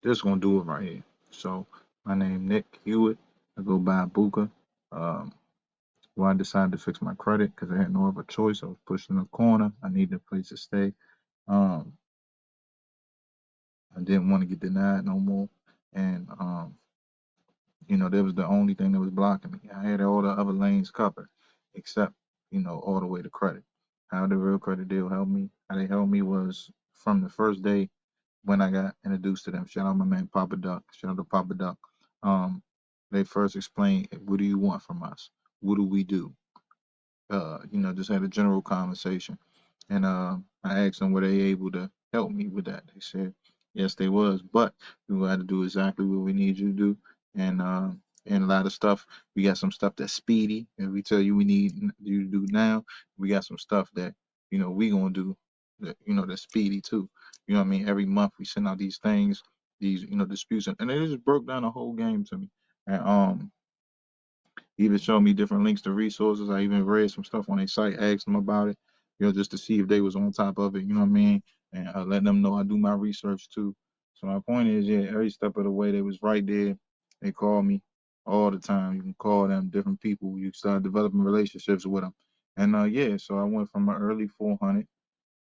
Just gonna do it right here. So my name Nick Hewitt. I go by BUCA. Um, well, I decided to fix my credit because I had no other choice. I was pushed in a corner. I needed a place to stay. Um, I didn't want to get denied no more, and that was the only thing that was blocking me. I had all the other lanes covered, except all the way to credit. How the real credit deal helped me? How they helped me was from the first day when I got introduced to them. Shout out my man Papa Duck. Shout out to Papa Duck. Um, they first explained, what do you want from us? What do we do? Just had a general conversation. And I asked them were they able to help me with that. They said yes, they was, but we had to do exactly what we need you to do. And and a lot of stuff, we got some stuff that's speedy, and we tell you we need you to do now. We got some stuff that we gonna do, that that's speedy too. You know what I mean? Every month we send out these things, these disputes, and they just broke down the whole game to me. And even showed me different links to resources. I even read some stuff on their site, asked them about it, just to see if they was on top of it. You know what I mean? And let them know I do my research too. So my point is, yeah, every step of the way they was right there. They call me all the time. You can call them different people. You start developing relationships with them. And yeah, so I went from an early 400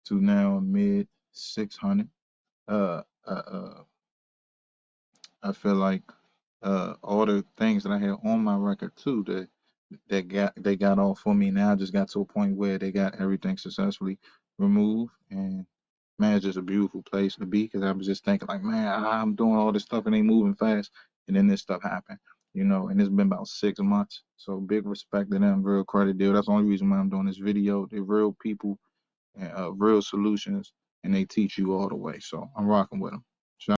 to now a mid 600. Uh, uh, uh, I feel like all the things that I had on my record too that they got off for me. Now I just got to a point where they got everything successfully removed, and man, it's just a beautiful place to be. Because I was just thinking like, man, I'm doing all this stuff and they moving fast, and then this stuff happened, and it's been about 6 months. So big respect to them, real credit deal. That's the only reason why I'm doing this video. They're real people and real solutions, and they teach you all the way. So I'm rocking with them.